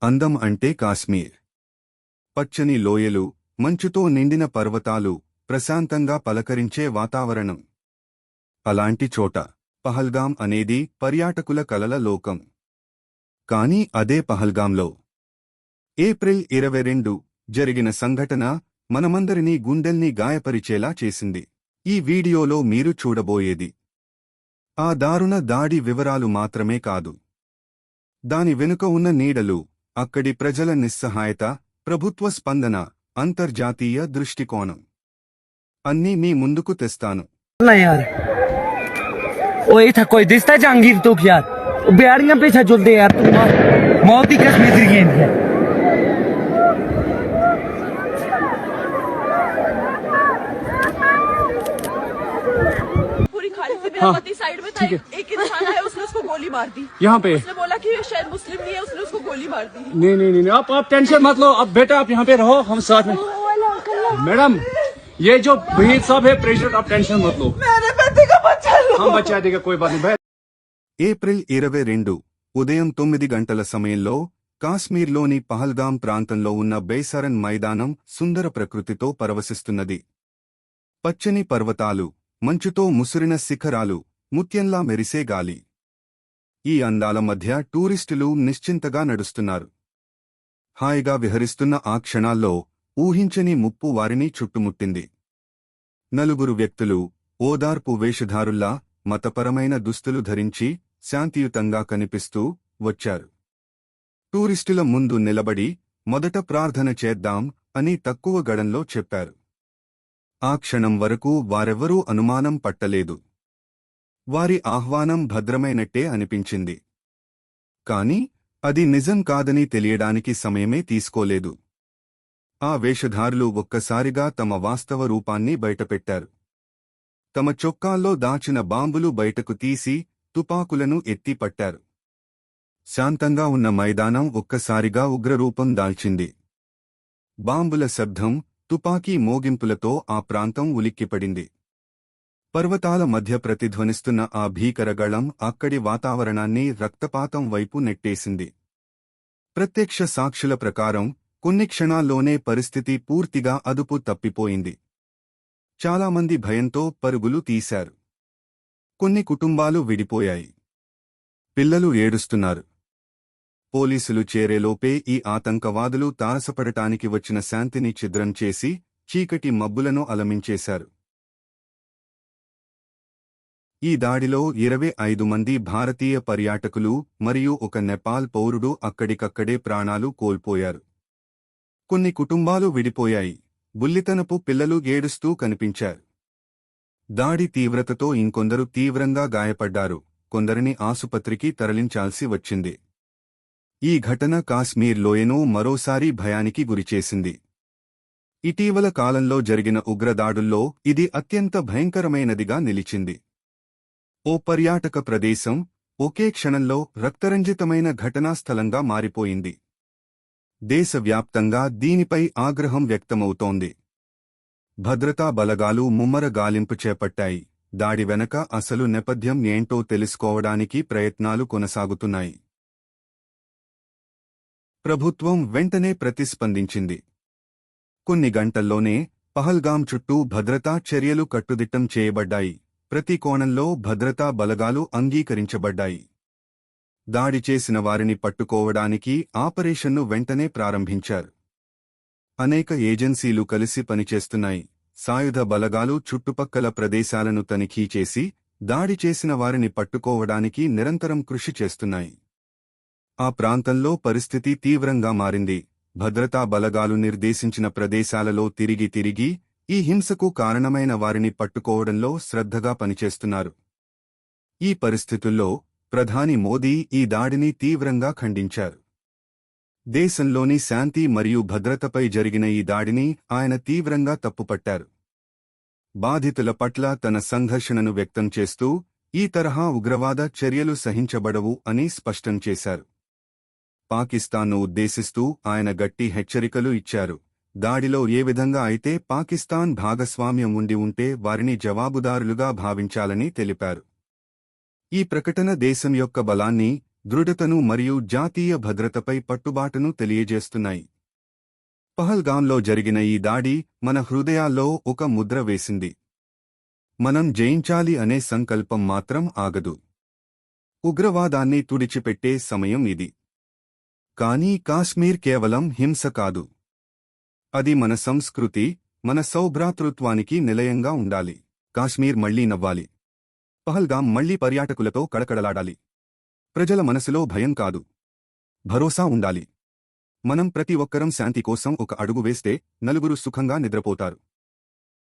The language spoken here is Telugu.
అందం అంటే కాశ్మీర్. పచ్చని లోయలు, మంచుతో నిండిన పర్వతాలు, ప్రశాంతంగా పలకరించే వాతావరణం. అలాంటి చోట పహల్గాం అనేది పర్యాటకుల కలల లోకం. కానీ అదే పహల్గాంలో ఏప్రిల్ 22 జరిగిన సంఘటన మనమందరినీ గుండెల్ని గాయపరిచేలా చేసింది. ఈ వీడియోలో మీరు చూడబోయేది ఆ దారుణ దాడి వివరాలు మాత్రమే కాదు, దాని వెనుక ఉన్న నీడలు, అక్కడి ప్రజల నిస్సహాయత, ప్రభుత్వ స్పందన, అంతర్జాతీయ దృష్టికోణం అన్నీ మీ ముందుకు తెస్తాను. जहांगीर तो यार बिहारियां पीछे चलते यार तुम मौत ही कश्मीर की है। पूरी खाली से मेरा पति साइड में था, एक इंसान है उसने उसको गोली मार दी यहाँ पे। उसने बोला कि शायद मुस्लिम नहीं है, उसने उसको गोली मार दी। नहीं, आप टेंशन मत लो। अब बेटा आप यहाँ पे रहो, हम साथ में। मैडम ये जो भीड़ साहब है प्रेसिडेंट, आप टेंशन मत लो, मेरे पति का बच्चा लो। हम बचा देगा, कोई बात नहीं भाई। ఏప్రిల్ 22 ఉదయం 9 గంటల సమయంలో కాశ్మీర్లోని పహల్గాం ప్రాంతంలో ఉన్న బేసరన్ మైదానం సుందర ప్రకృతితో పరవశిస్తున్నది. పచ్చని పర్వతాలు, మంచుతో ముసిరిన శిఖరాలు, ముత్యంలా మెరిసే గాలి. ఈ అందాల మధ్య టూరిస్టులు నిశ్చింతగా నడుస్తున్నారు. హాయిగా విహరిస్తున్న ఆ క్షణాల్లో ఊహించని ముప్పు వారిని చుట్టుముట్టింది. నలుగురు వ్యక్తులు ఓదార్పు వేషధారుల్లా మతపరమైన దుస్తులు ధరించి శాంతియుతంగా కనిపిస్తూ వచ్చారు. టూరిస్టుల ముందు నిలబడి మొదట ప్రార్థన చేద్దాం అని తక్కువ గడంలో చెప్పారు. ఆ క్షణం వరకు వారెవ్వరూ అనుమానం పట్టలేదు. వారి ఆహ్వానం భద్రమైనట్టే అనిపించింది. కాని అది నిజం కాదని తెలియడానికి సమయమే తీసుకోలేదు. ఆ వేషధారులు ఒక్కసారిగా తమ వాస్తవ రూపాన్ని బయటపెట్టారు. తమ చొక్కాల్లో దాచిన బాంబులు బయటకు తీసి తుపాకులను ఎత్తి పట్టారు. శాంతంగా ఉన్న మైదానం ఒక్కసారిగా ఉగ్రరూపం దాల్చింది. బాంబుల శబ్దం, తుపాకీ మోగింపులతో ఆ ప్రాంతం ఉలిక్కిపడింది. పర్వతాల మధ్య ప్రతిధ్వనిస్తున్న ఆ భీకరగళం అక్కడి వాతావరణాన్ని రక్తపాతం వైపు నెట్టేసింది. ప్రత్యక్ష సాక్షుల ప్రకారం కొన్ని క్షణాల్లోనే పరిస్థితి పూర్తిగా అదుపు తప్పిపోయింది. చాలామంది భయంతో పరుగులు తీశారు. కొన్ని కుటుంబాలు విడిపోయాయి. పిల్లలు ఏడుస్తున్నారు. పోలీసులు చేరేలోపే ఈ ఆతంకవాదులు తారసపడటానికి వచ్చిన శాంతిని ఛిద్రం చేసి చీకటి మబ్బులను అలమించేశారు. ఈ దాడిలో 25 మంది భారతీయ పర్యాటకులు మరియు ఒక నేపాల్ పౌరుడు అక్కడికక్కడే ప్రాణాలు కోల్పోయారు. కొన్ని కుటుంబాలు విడిపోయాయి. బుల్లితనపు పిల్లలు ఏడుస్తూ కనిపించారు. దాడి తీవ్రతతో ఇంకొందరు తీవ్రంగా గాయపడ్డారు. కొందరిని ఆసుపత్రికి తరలించాల్సి వచ్చింది. ఈ ఘటన కాశ్మీర్ లోయను మరోసారి భయానికి గురిచేసింది. ఇటీవల కాలంలో జరిగిన ఉగ్రదాడుల్లో ఇది అత్యంత భయంకరమైనదిగా నిలిచింది. ఓ పర్యాటక ప్రదేశం ఒకే క్షణంలో రక్తరంజితమైన ఘటనాస్థలంగా మారిపోయింది. దేశవ్యాప్తంగా దీనిపై ఆగ్రహం వ్యక్తమవుతోంది. భద్రతా బలగాలు ముమ్మర గాలింపు చేపట్టాయి. దాడి వెనక అసలు నేపథ్యం ఏంటో తెలుసుకోవడానికి ప్రయత్నాలు కొనసాగుతున్నాయి. ప్రభుత్వం వెంటనే ప్రతిస్పందించింది. కొన్ని గంటల్లోనే పహల్గాం చుట్టూ భద్రతా చర్యలు కట్టుదిట్టం చేయబడ్డాయి. ప్రతి కోణంలో భద్రతా బలగాలు అంగీకరించబడ్డాయి. దాడి చేసిన వారిని పట్టుకోవడానికి ఆపరేషన్ను వెంటనే ప్రారంభించారు. అనేక ఏజెన్సీలు కలిసి పనిచేస్తున్నాయి. సాయుధ బలగాలు చుట్టుపక్కల ప్రదేశాలను తనిఖీ చేసి దాడి చేసిన వారిని పట్టుకోవడానికి నిరంతరం కృషి చేస్తున్నాయి. ఆ ప్రాంతంలో పరిస్థితి తీవ్రంగా మారింది. భద్రతా బలగాలు నిర్దేశించిన ప్రదేశాలలో తిరిగి ఈ హింసకు కారణమైన వారిని పట్టుకోవడంలో శ్రద్ధగా పనిచేస్తున్నారు. ఈ పరిస్థితుల్లో ప్రధాని మోదీ ఈ దాడిని తీవ్రంగా ఖండించారు. దేశంలోని శాంతి మరియు భద్రతపై జరిగిన ఈ దాడిని ఆయన తీవ్రంగా తప్పుపట్టారు. బాధితుల పట్ల తన సంఘర్షణను వ్యక్తం చేస్తూ ఈ తరహా ఉగ్రవాద చర్యలు సహించబడవు అని స్పష్టం చేశారు. పాకిస్తాన్ను ఉద్దేశిస్తూ ఆయన గట్టి హెచ్చరికలు ఇచ్చారు. దాడిలో ఏ విధంగా అయితే పాకిస్తాన్ భాగస్వామ్యం ఉంటే వారిని జవాబుదారులుగా భావించాలని తెలిపారు. ఈ ప్రకటన దేశం యొక్క బలాన్ని, దృఢతను మరియు జాతీయ భద్రతపై పట్టుబాటును తెలియజేస్తున్నాయి. పహల్గాంలో జరిగిన ఈ దాడి మన హృదయాల్లో ఒక ముద్ర వేసింది. మనం జయించాలి అనే సంకల్పం మాత్రం ఆగదు. ఉగ్రవాదాన్ని తుడిచిపెట్టే సమయం ఇది. కానీ కాశ్మీర్ కేవలం హింస కాదు. అది మన సంస్కృతి, మన సౌభ్రాతృత్వానికి నిలయంగా ఉండాలి. కాశ్మీర్ మళ్లీ నవ్వాలి. పహల్గాం మళ్లీ పర్యాటకులతో కళకళలాడాలి. ప్రజల మనసులో భయం కాదు, భరోసా ఉండాలి. మనం ప్రతి ఒక్కరం శాంతి కోసం ఒక అడుగు వేస్తే నలుగురు సుఖంగా నిద్రపోతారు.